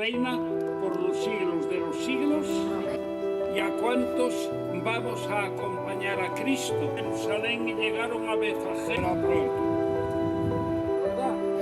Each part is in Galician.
reina por los siglos de los siglos. Y a cuantos vamos a acompañar a Cristo a Jerusalén y llegaron a Betfagé pronto. ¿Verdad?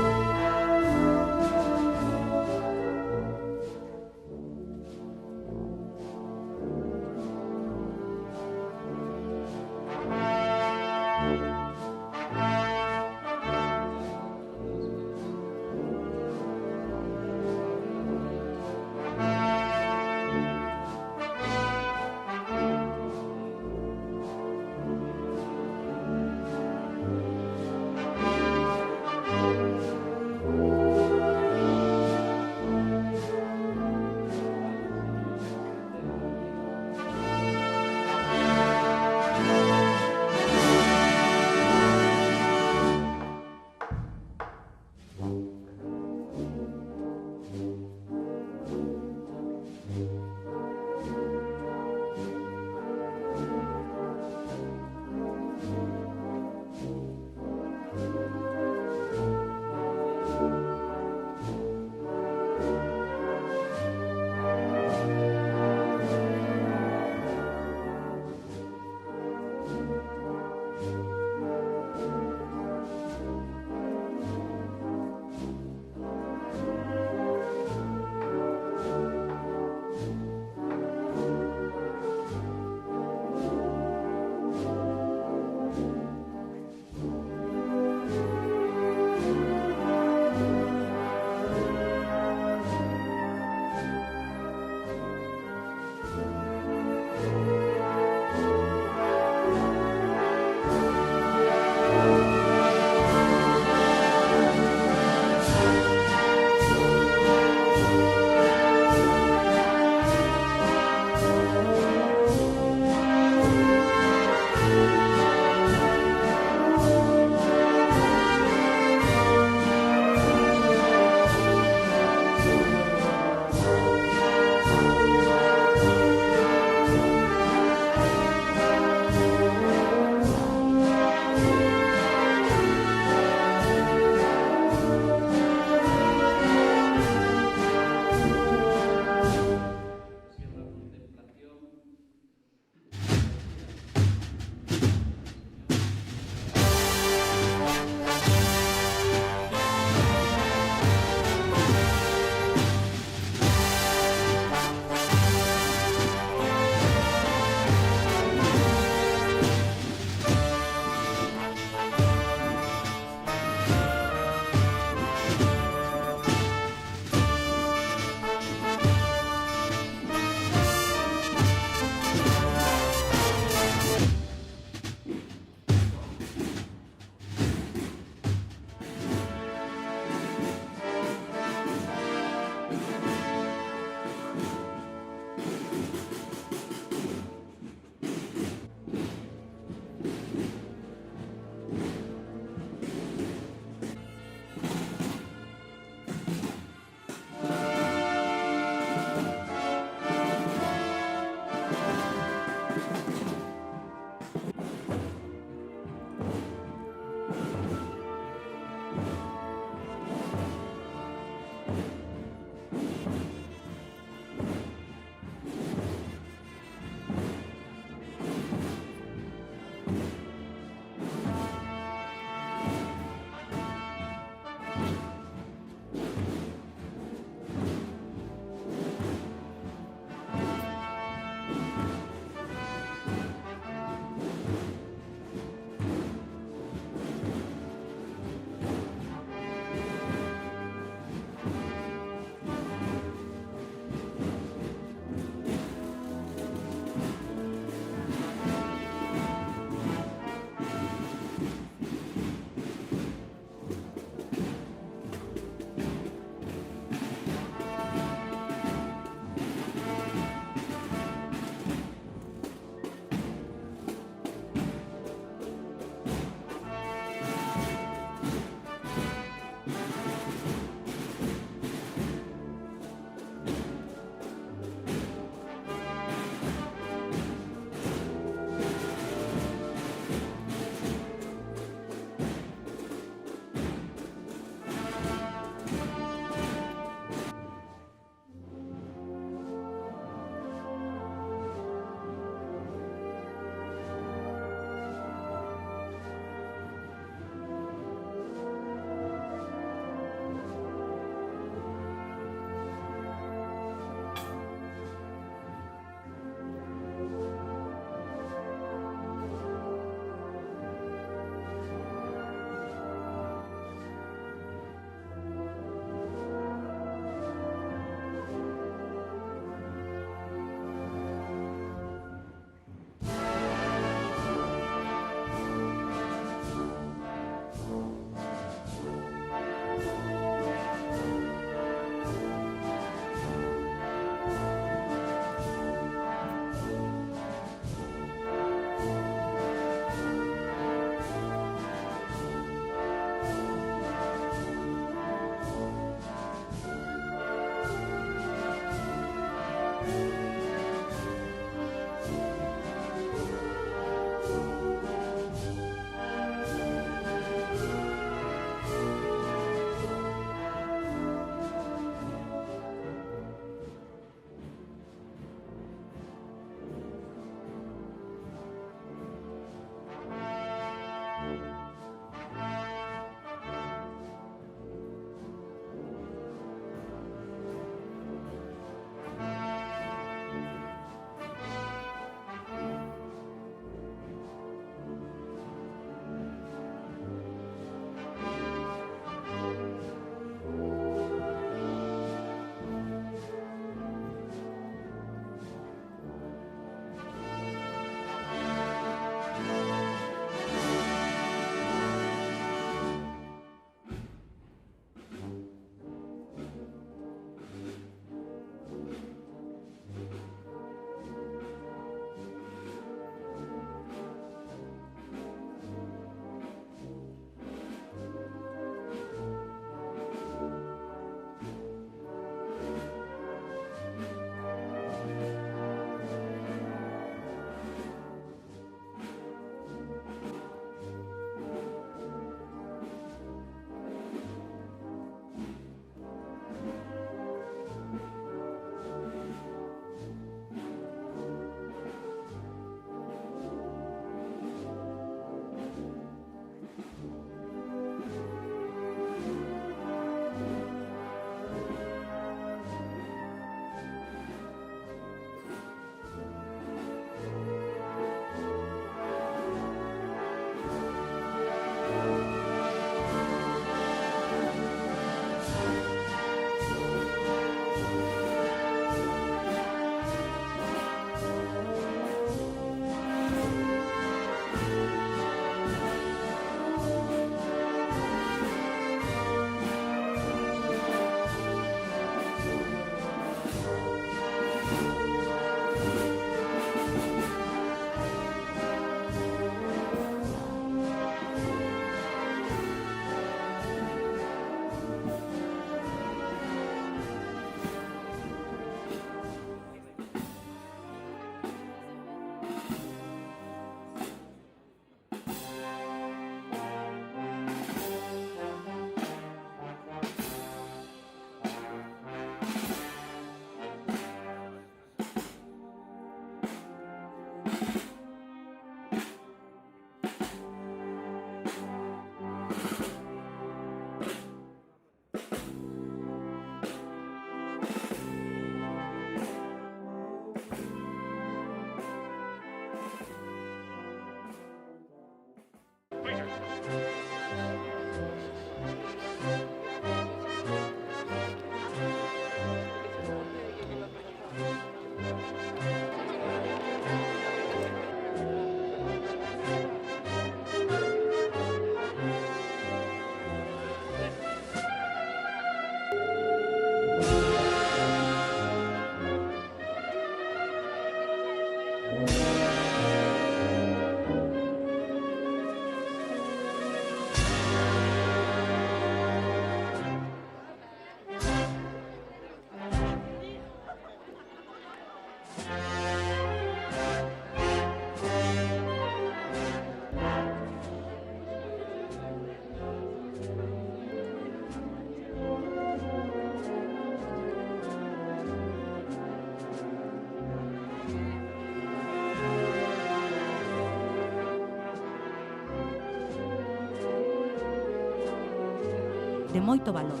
de moito valor,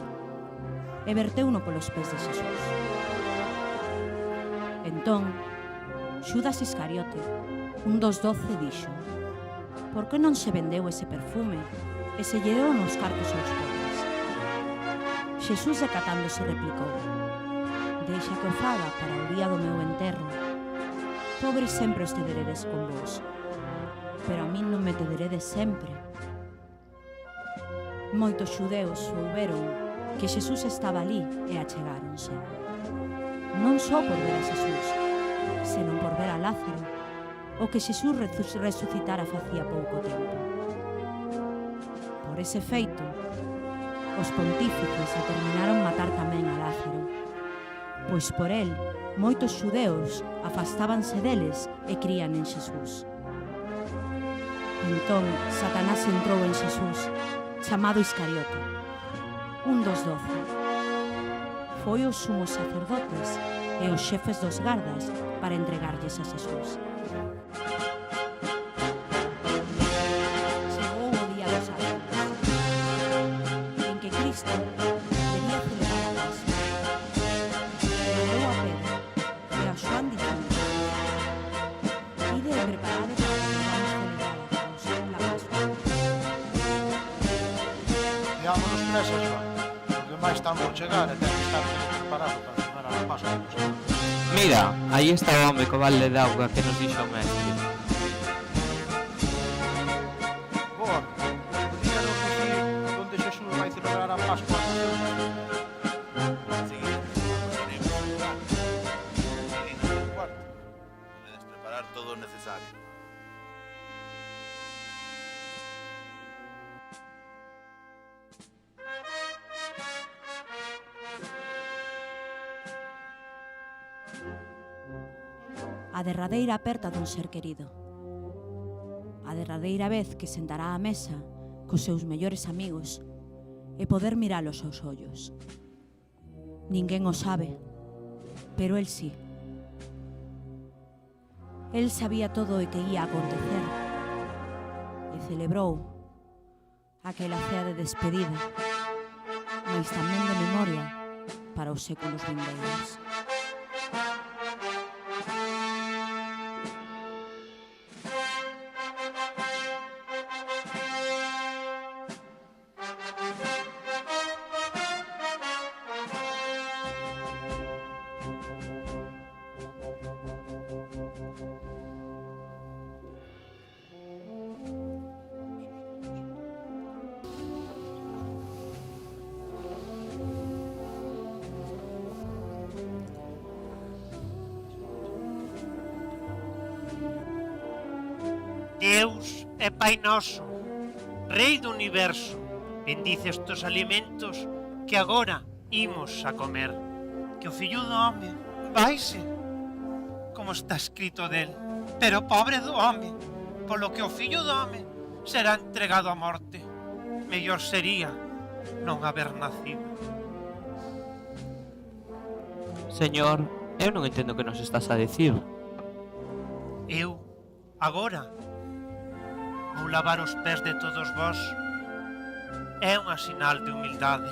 e verteuno polos pés de Xesús. Entón, Xudas Iscariote, un dos 12, dixo: por que non se vendeu ese perfume e se lle deu nos cartos aos pobres? Xesús, decatándose, replicou: deixa que o faga para o día do meu enterro. Pobres sempre os tederedes con vos, pero a min non me tederedes sempre. Moitos xudeus souberon que Xesús estaba ali e achegáronse, non só por ver a Xesús, senón por ver a Lázaro, o que Xesús resucitara facía pouco tempo. Por ese feito, os pontífices determinaron matar tamén a Lázaro, pois por el moitos xudeus afastábanse deles e crían en Xesús. Entón, Satanás entrou en Xesús, chamado Iscariote, un dos 12. Foi os sumos sacerdotes e os xefes dos gardas para entregarlles a Xesús. Chegou o día dos águilas, en que Cristo debía celebrar a Pascua. Mandou a Pedro e a Xoán dicindo: ide e preparade para que vamos celebrar a Pascua. Vámonos presa, Xoán. Os demais están por chegar e ten que estar preparado para celebrar a Pascua. Mira, aí está o home co balde de auga que nos dixo o mestre. Boa, podíanos dicir onde Xesús vai celebrar a Pascua. Sí, iremos a lugar. Seguindo no cuarto. Podedes preparar todo o necesario. A derradeira aperta dun ser querido. A derradeira vez que sentará á mesa cos seus mellores amigos e poder miralos aos ollos. Ninguén o sabe, pero el sí. El sabía todo o que ia acontecer e celebrou aquela cea de despedida, mais tamén de memoria para os séculos vindeiros. Deus é Pai Noso, Rei do Universo, bendice estes alimentos que agora imos a comer. Que o Fillo do Home vaise, como está escrito del, pero pobre do home, polo que o Fillo do Home será entregado á morte. Mellor sería non haber nacido. Señor, eu non entendo o que nos estás a dicir. Eu, agora, vou lavar os pés de todos vós. É unha sinal de humildade.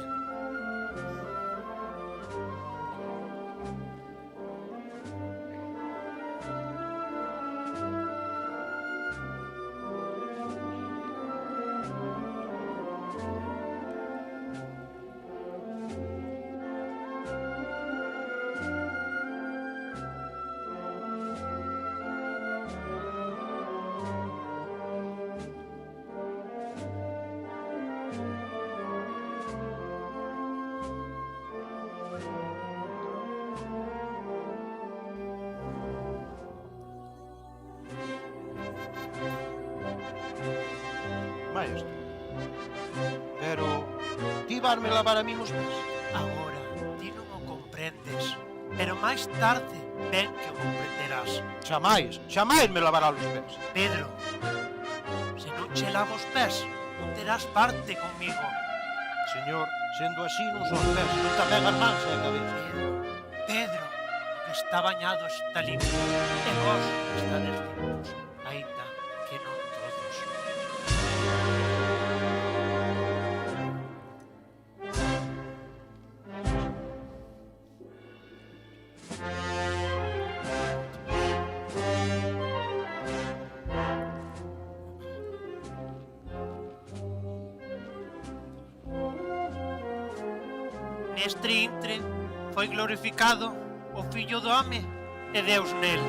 Maestro, pero ti varme lavar a mí os pés? Agora, ti non o comprendes, pero máis tarde ben que o comprenderás. Chamais me lavará os pés. Pedro, se non che lavo os pés, non terás parte comigo. Señor, sendo así non son pés, non tamén as mans e a cabeza. Pedro, o que está bañado está limpio, e vos estades limpos, aínda que non todos. Neste intre foi glorificado o Fillo do Home e Deus nel.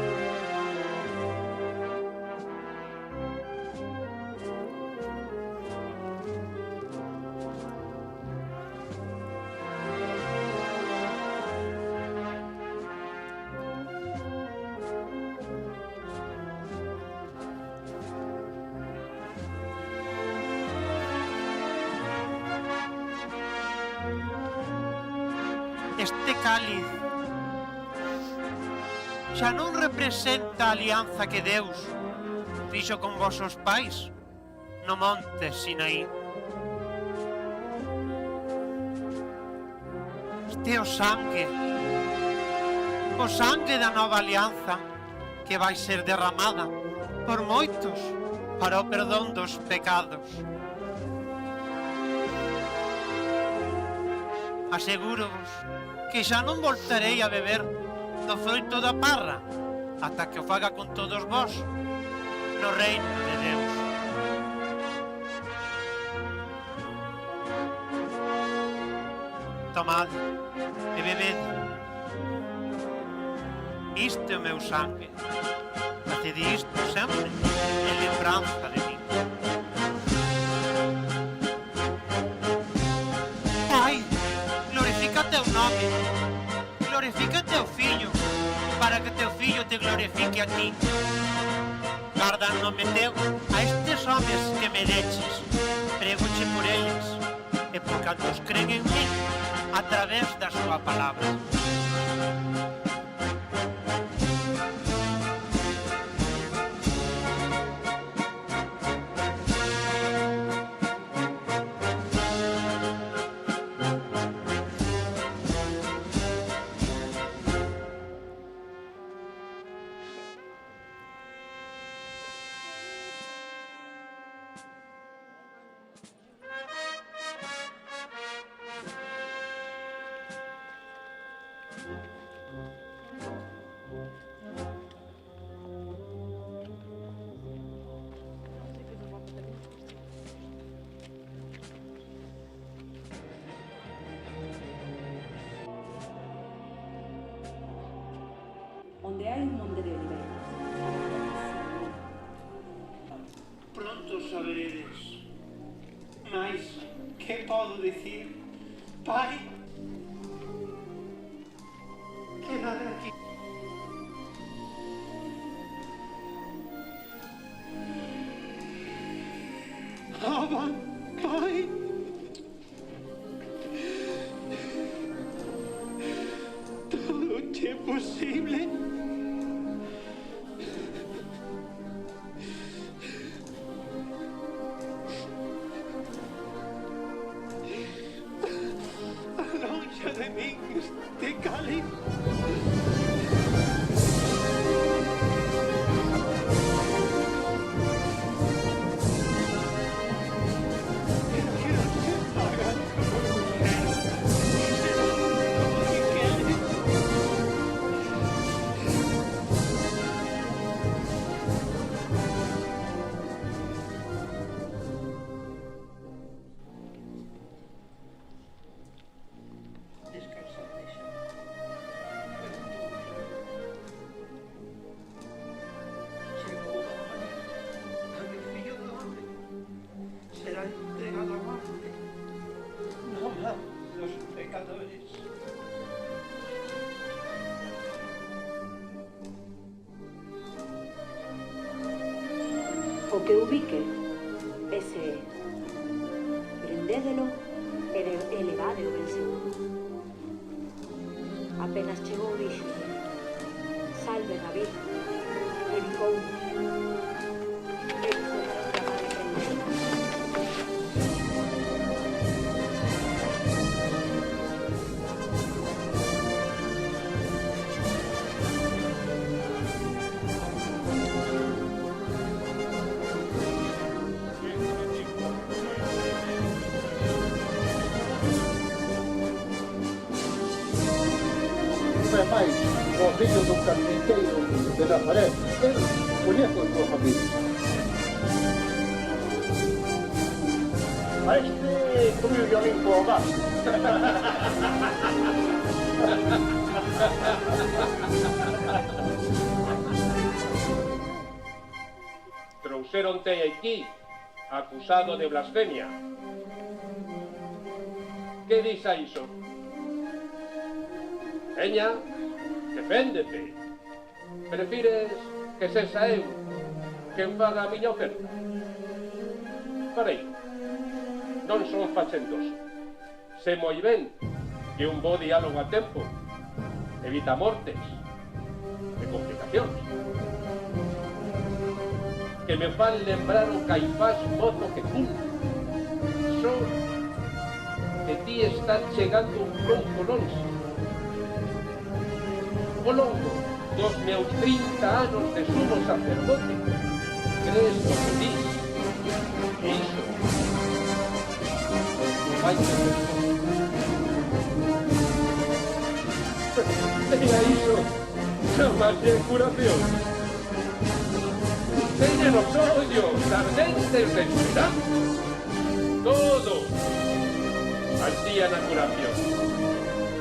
Este cáliz xa non representa a alianza que Deus fixo con vosos pais no monte Sinaí. Este é o sangue da nova alianza que vai ser derramada por moitos para o perdón dos pecados. Aseguro-vos que xa non voltarei a beber do froito da parra ata que o faga con todos vós no reino de Deus. Tomad e bebed. Isto é o meu sangue. Facede isto sempre en lembranza de mí. Pai, glorifica teu nome, glorifica teu fillo, para que teu fillo te glorifique a ti. Guarda en nome teu a estes homes que me deches, pregoche por eles, e por cantos creen en mí, a través da súa palabra. Onde hai un monte de oliveira. Pronto saberedes. Mas, que podo dicir? Pai, quedade aquí. Abba, Pai. Todo é posible. Alonxa de min este cáliz. Pero que non se paga como mujer. Como que quere. Descansad, deixa. Chegou a hora a que o Fillo do Home será entregado a morte, non a los pecadores. O que ubique, ese é. Prendédelo e elevade o ben seguro. Apenas chegou dixo: salve David, predicou. Eles dejaron de amar e prender. Meu pai, o filho do carpinteiro de Nazaré, eu conheço a sua família. A este con il violín po gas. Trouxéronte aquí, acusado de blasfemia. Que dis a iso? Veña, deféndete. Prefires que sexa eu quen faga a miña oferta? Parei, non son fachendoso. Sé moi ben que un bo diálogo a tempo evita mortes e complicacións. Que me fan lembrar o Caifás mozo que cumple. Só que ti estás chegando un pouco longe. Ao longo dos meus 30 anos de sumo sacerdote, crees no que dis? E iso non vai ser. E a iso chamase curación. Teñen os ollos ardentes de esperanza. Todo ansía na curación.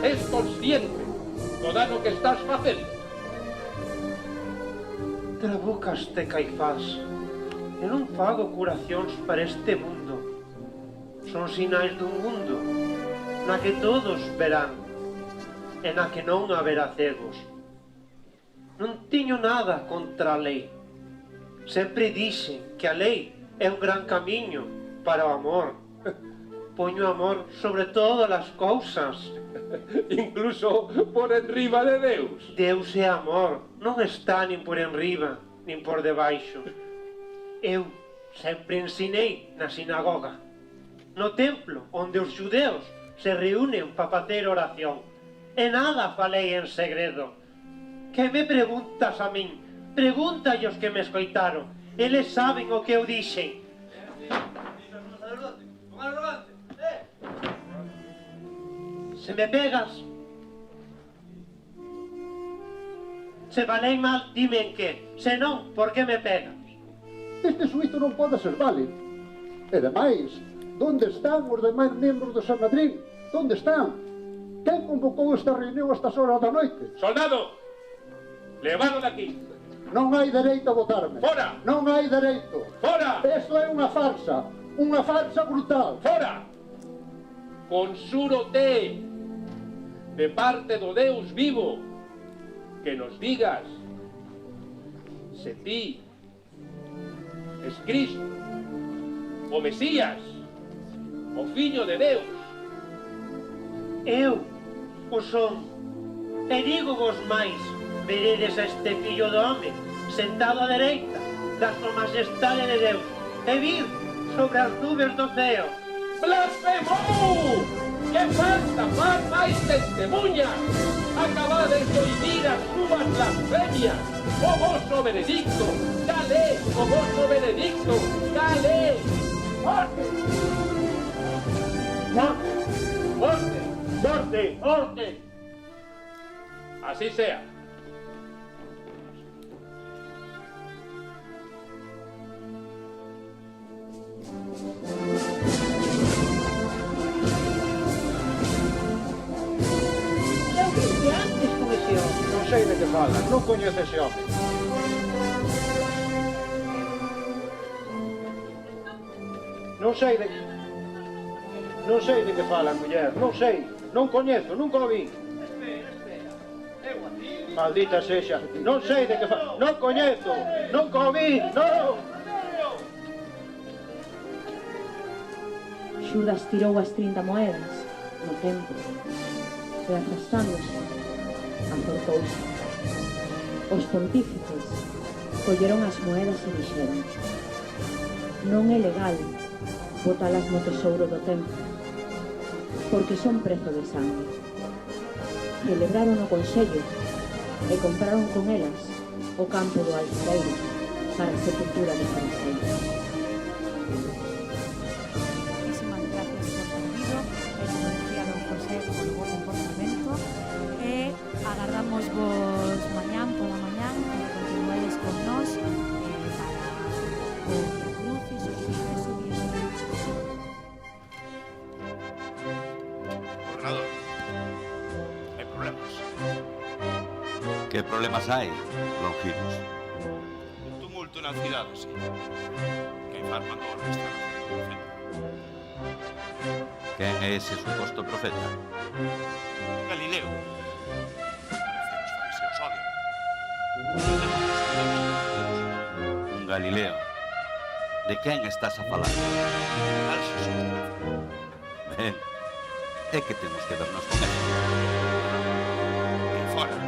Es consciente do dano que estás facendo. Trabucaste, Caifás. E non fago curacións para este mundo. Son sinais dun mundo na que todos verán e na que non haberá cegos. Non tiño nada contra a lei. Sempre dixen que a lei é un gran camiño para o amor. Poño amor sobre todas as cousas. Incluso por enriba de Deus. Deus é amor, non está nin por enriba, nin por debaixo. Eu sempre ensinei na sinagoga, no templo onde os xudeos se reúnen para facer oración. E nada falei en segredo. Que me preguntas a min? Pregúntalle os que me escoitaron. Eles saben o que eu dixen. Se me pegas, se valei mal, dime en que. Se non, por que me pegas? Este suízo non pode ser vale. E demais, onde están os demais membros do Sanedrín? Onde están? Quen convocou esta reunión a estas horas da noite? Soldado, levado daqui. Non hai dereito a votarme. Fora! Non hai dereito. Fora! Isto é unha farsa brutal. Fora! Consúrote de parte do Deus vivo que nos digas se ti es Cristo, o Mesías, o Fillo de Deus. Eu o son. E digo vos máis, veredes a este fillo do home sentado á dereita da súa majestade de Deus e vir sobre as nubes do ceo. ¡Blasfemou! ¡Que falta faz máis testemunha! Acabades de oír as súas blasfemias! O vosso veredicto! Dale! O voso veredicto! Dale! ¡Morte! ¡Morte! ¡Morte! ¡Morte! ¡Morte! Así sea. Non sei de que fala, non coñece ese home. Non sei de que fala, muller, non sei, non coñezo, nunca o vi. Maldita sexa, non sei de que fala, non coñezo, nunca o vi, non! Xudas tirou as 30 moedas no templo e arrastrándose acercouse. Os pontífices colleron as moedas e dixeron: non é legal botalas no tesouro do templo, porque son prezo de sangue. Celebraron o consello e compraron con elas o campo do alfareiro para a sepultura de Fariseos. Muchísimas gracias por tu vídeo, como decía don José, por buen comportamento, e agardamos vos mañán pola mañán que continuedes con nós para o Cruz e sus vídeos. Que problemas hai, Longinos? Un tumulto na cidade, sí. Caifás mandou arrestar o profeta. Quen é ese suposto profeta? Galileo. Parece que os fariseos odian. Un Galileo. De quen estás a falar? Tal Xesús de Nazaret. Ben, é que temos que vernos con ele. E fora.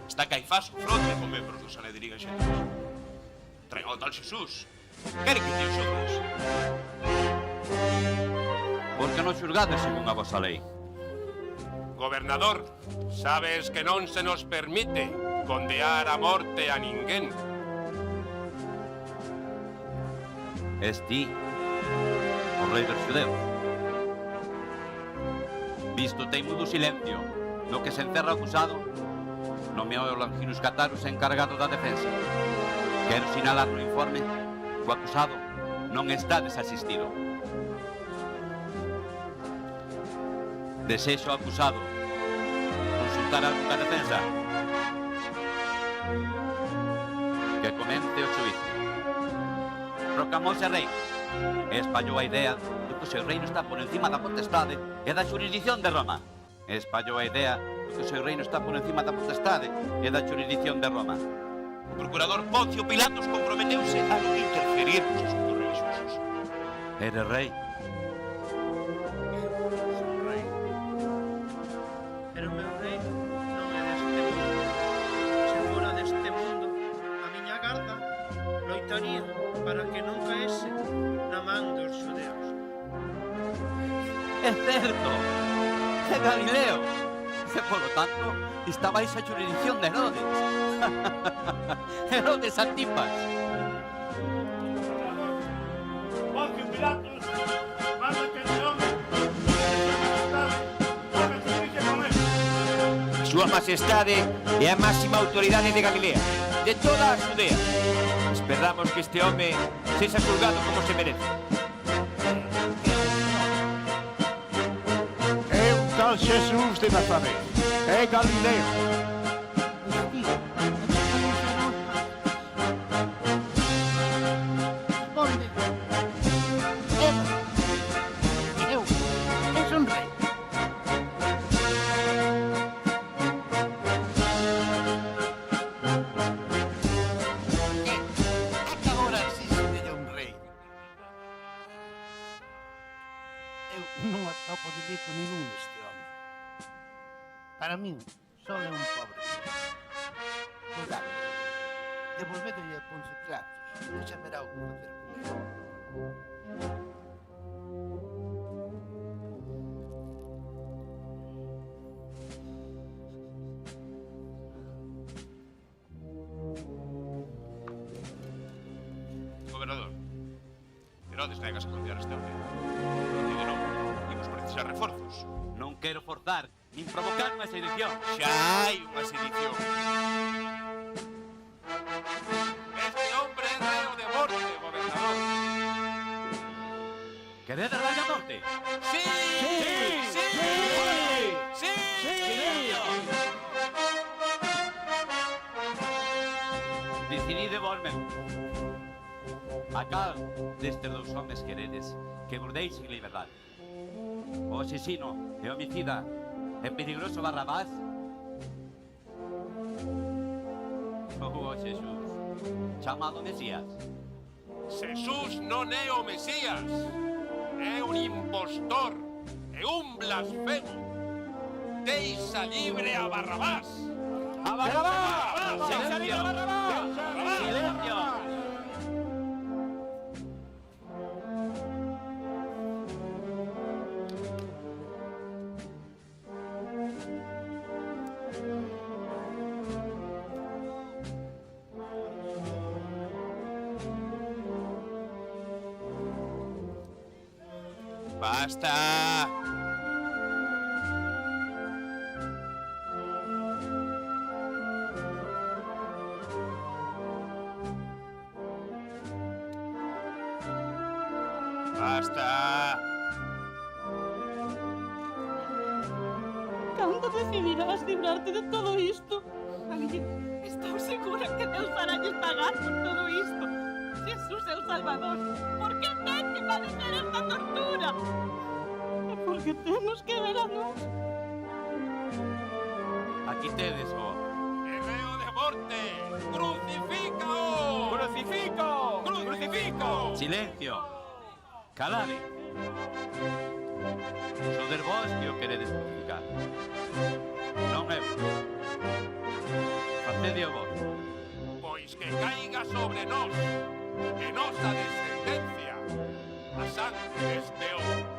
Está Caifás o fronte con membros do Sanedrín e xente. Traigan ao tal Xesús. Quere que te o xulgues? Por que non xulgades según a vosa lei? Gobernador, sabes que non se nos permite condear a morte a ninguén. Es ti, o rei dos xudeus. Visto o teimudo silencio no que se encerra o acusado, nomeou o Longinus Catarus encargado da defensa. Quero sinalar no informe que o acusado non está desasistido. Desexo ao acusado consultar algo da defensa. Que comence o xuízo. Proclamouse rei e espallou a idea de que o seu reino está por encima da potestade e da xurisdicción de Roma. Espallou a idea de que o seu reino está por encima da potestade e da xurisdicción de Roma. O procurador Poncio Pilatos comprometeuse a non interferir nos asuntos religiosos. Eres rei. Son rei. Pero o meu reino non é deste mundo. Se fora deste mundo, a miña garda loitaría para que non caese na man dos xudeus. É certo. É Galileo. E, polo tanto, está baixo a xurisdicción de Herodes. Herodes Antipas. Poncio Pilatos, manda que este hombre haga justicia con él. Súa Majestade é a máxima autoridade de Galilea, de toda a Xudea. Esperamos que este home sexa xulgado como se merece. É un tal Xesús de Nazaret. É Galileo. Non atopo delito ningún este home. Para min, só é un pobre. Cuidado. Devolvédolle a Ponce Pilatos. E xa verá o que facer con ele. Gobernador, Herodes negas a confiar este hombre. E de novo, imos precisar reforzos. Non quero forzar, nin provocar unha sedición. Xa hai unha sedición. Este hombre é reo de morte, gobernador. Queredes darlle a morte? Sí! Sí! Sí! Sí! Decidide volme. A cal destes dous homes queredes que vos deixen liberdade? O asesino e homicida e peligroso Barrabás? Oh, Jesús, chamado Mesías. Jesús non é o Mesías. É un impostor. É un blasfemo. Deixa libre a Barrabás. ¡A Barrabás! ¡Deixa libre a Barrabás! ¡Silencio! Basta! Basta! Cando decidirás librarte de todo isto? Estou segura que Deus faralles pagar por todo isto. Jesús é o Salvador. Por que ten que padecer esta tortura? E por que temos que ver a nós? Aquí tedes o ¡El reo de morte! ¡Crucifícao! Crucifico! Crucifico! Silencio. Calade. Sodes vos que o queredes crucificar. Non eu. Facedio vos. Pois que caiga sobre nós e nosa descendencia a sangre deste hombre.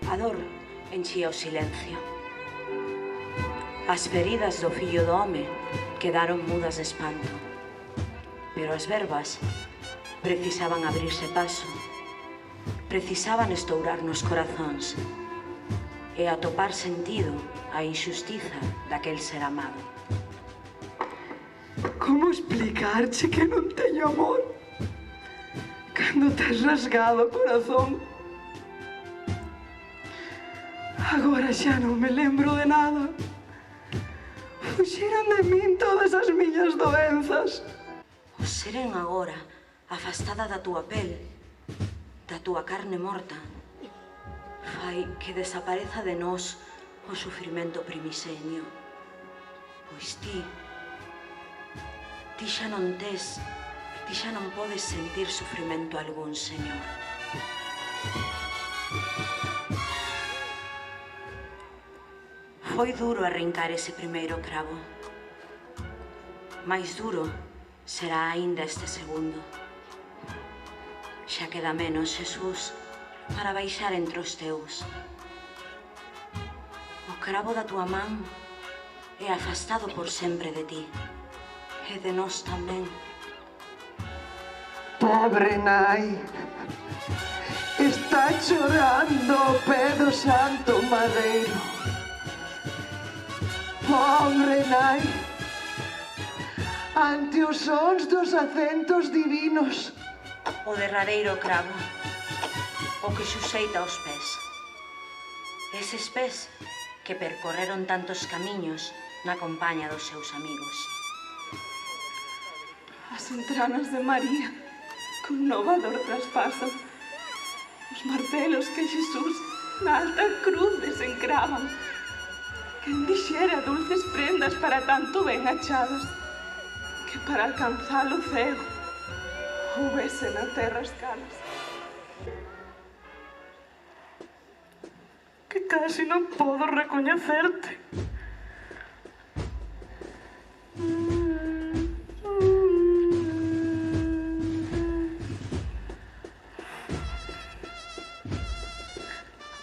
A dor enchía o silencio. As feridas do fillo do home quedaron mudas de espanto. Pero as verbas precisaban abrirse paso, precisaban estourar nos corazóns e atopar sentido a injustiza daquel ser amado. Como explicarche que non teño amor cando tes rasgado o corazón? Agora xa non me lembro de nada. Fuxiron de min todas as miñas doenzas. O seren agora afastada da túa pel, da túa carne morta, fai que desapareza de nós o sufrimento primisenio. Pois ti xa non tes, ti xa non podes sentir sufrimento algún, Señor. Foi duro arrincar ese primeiro cravo. Mais duro será aínda este segundo. Xa queda menos, Xesús, para baixar entre os teus. O cravo da tua man é afastado por sempre de ti, e de nós tamén. Pobre nai, está chorando o pé do santo madeiro. Pobre nai, ante os sons dos acentos divinos. O derradeiro cravo, o que suxeita os pés. Eses pés que percorreron tantos camiños na compaña dos seus amigos. As entranas de María, con nova dor traspasan. Os martelos que Xesús na alta cruz desencravan. Quen dixera dulces prendas para tanto ben achadas, que para alcanzar o cego houvese na terra escalas. Que casi non podo recoñecerte.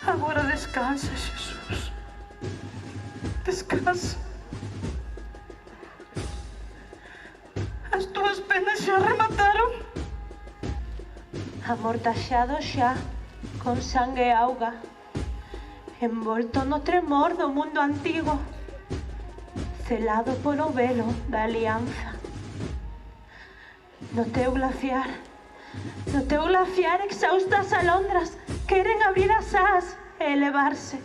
Agora descansa, Xesús. Descansa. As túas penas xa remataron. Amortaxado xa, con sangue e auga, envolto no tremor do mundo antigo, celado polo velo da alianza. No teu glaciar exhaustas alondras queren abrir as ás e elevarse.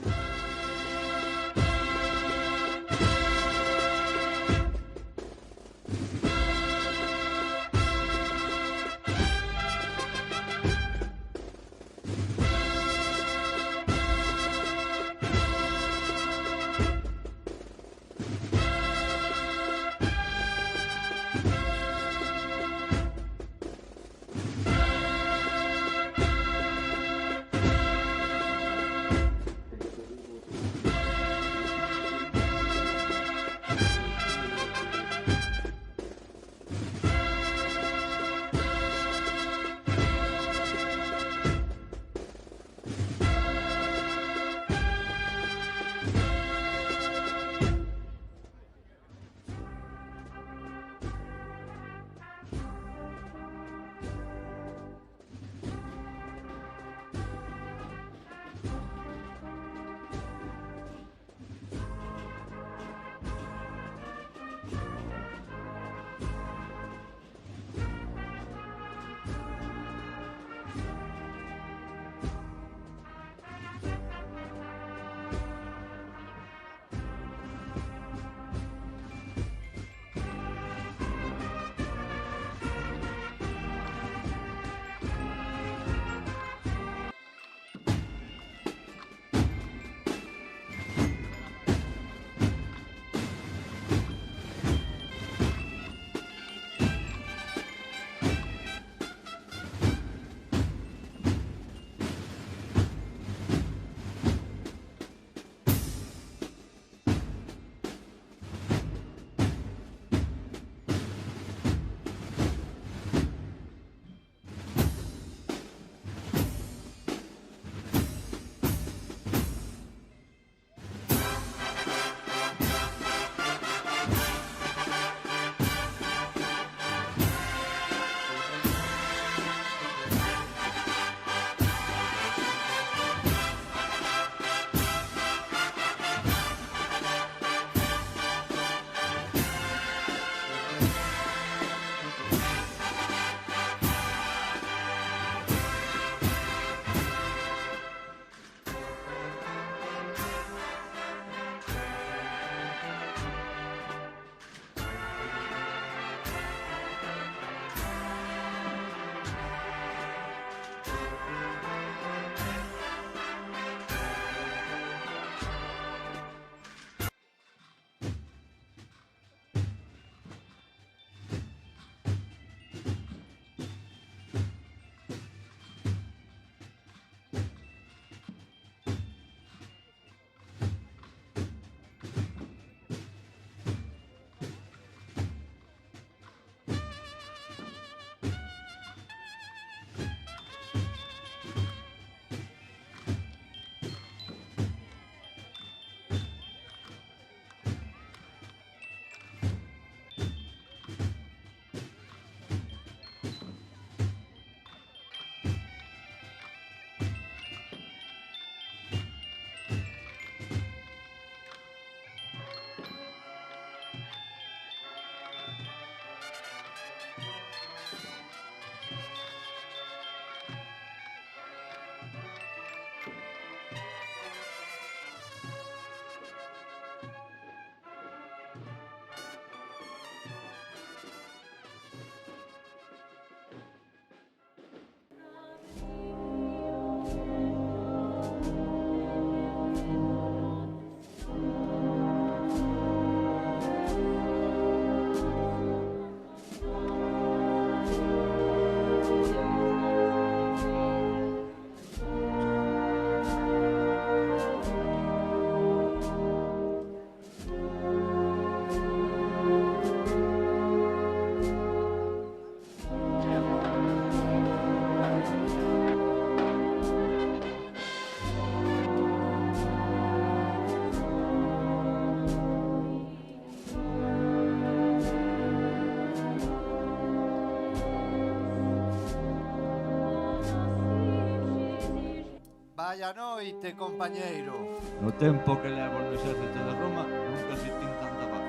Vaya noite, compañeiro. No tempo que levo no exército de Roma, nunca sentín tanta paz.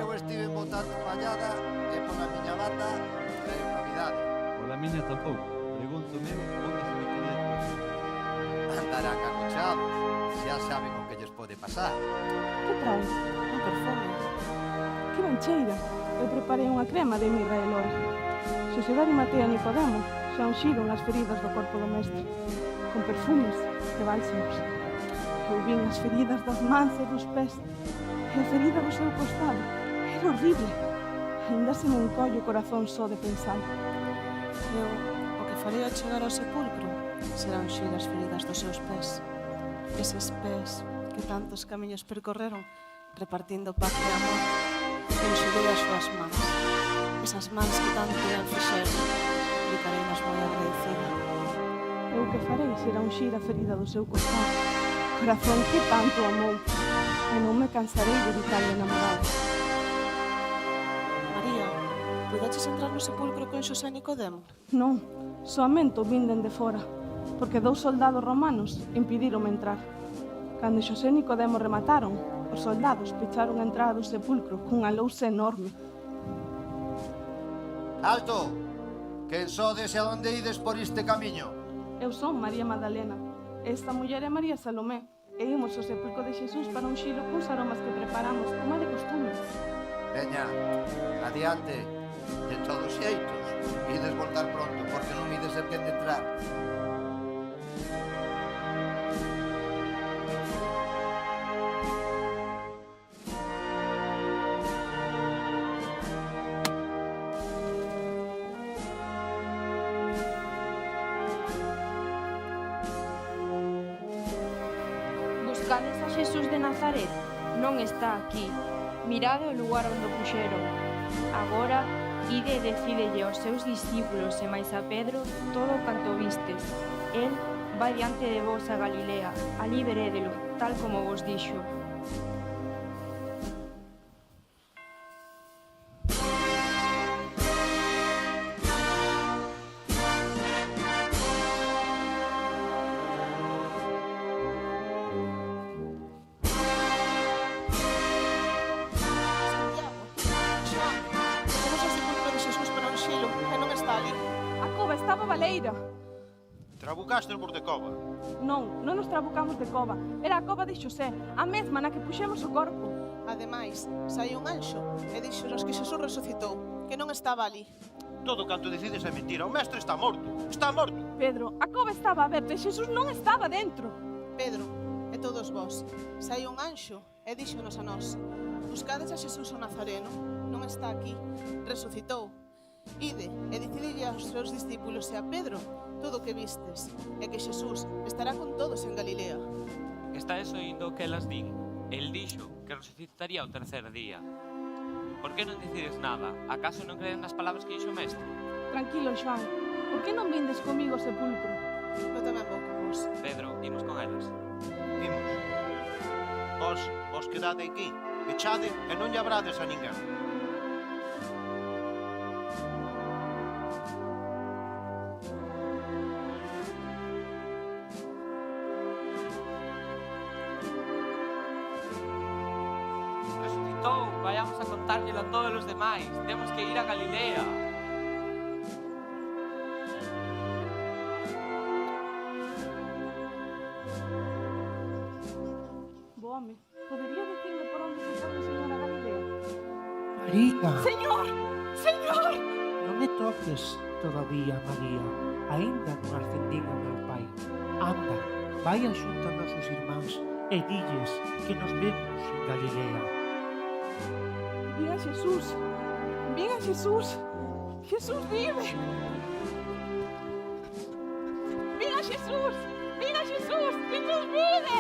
Eu estive botando pallada e pola miña bata traio novidade. Pola miña tampouco. Pregúntome onde se metería todo. Andarán agochados. Xa saben o que lles pode pasar. Que traes? Un perfume. Que ben cheira. Eu preparei unha crema de mirra e loe. Xosé de Arimatea e Nicodemo xa unxiron as feridas do corpo do mestre, con perfumes e bálsamos. Eu vin as feridas das mans e dos pés, e a ferida do seu costado. Era horrible. Ainda se me encolle o corazón só de pensar. Eu, o que farei ao chegar ao sepulcro será unxir as feridas dos seus pés. Eses pés que tantos camiños percorreron repartindo paz e amor. E unxirei as súas mans. Esas mans que tanto ben fixeron. Ficarei nas moi agradecida. Eu o que farei será unxir a ferida do seu costado. Corazón que tanto amou. E non me cansarei de evitarle enamorado. María, puidaches entrar no sepulcro con Xosé Nicodemo? Non, soamente o vin dende fora, porque 2 soldados romanos impedironme entrar. Cando Xosé Nicodemo remataron, os soldados pecharon a entrada do sepulcro cunha lousa enorme. Alto! Quen sodes e onde ides por este camiño? Eu son María Magdalena. Esta muller é María Salomé. E imos ao sepulcro de Xesús para unxilo cuns aromas que preparamos, como é de costume. Veña, adiante. De todos xeitos, ides voltar pronto, porque non ides ser quen de entrar. Buscades a Xesús de Nazaret? Non está aquí. Mirade o lugar onde o puxeron. Agora, ide e decídelle aos seus discípulos e máis a Pedro todo o canto vistes. El vai diante de vos a Galilea, ali verédelo, tal como vos dixo. Estaba baleira. Trabucaste por de cova? Non, non nos trabucamos de cova. Era a cova de Xosé, a mesma na que puxemos o corpo. Ademais, saiu un anxo e dixonos que Xesús resucitou, que non estaba ali. Todo canto decides é mentira. O mestre está morto. Está morto. Pedro, a cova estaba aberta e Xesús non estaba dentro. Pedro, e todos vós, saiu un anxo e díxonos a nós: buscades a Xesús o Nazareno, non está aquí, resucitou. Ide e decidille aos seus discípulos e a Pedro todo o que vistes, e que Xesús estará con todos en Galilea. Estades oindo o que elas din? El dixo que resucitaría o tercer día. Por que non decides nada? Acaso non crees nas palabras que dixo o mestre? Tranquilo, Xoán. Por que non vindes comigo ao sepulcro? Eu tamén vou con vos. Pedro, imos con elas. Imos. Vos quedade aquí. Echade e non lle abrades a ninguén. Vayamos a contárllelo a todos os demais. Temos que ir a Galilea. Boame, podería dicirme por onde se foi o señor a Galilea? María! Señor! Señor! Non me toques todavía, María. Ainda non ascendín a meu pai. Anda, vai a xunta a nosos irmáns e dilles que nos vemos en Galilea. Viva Xesús! Viva Xesús! Xesús vive! Viva Xesús! Viva Xesús! Xesús vive!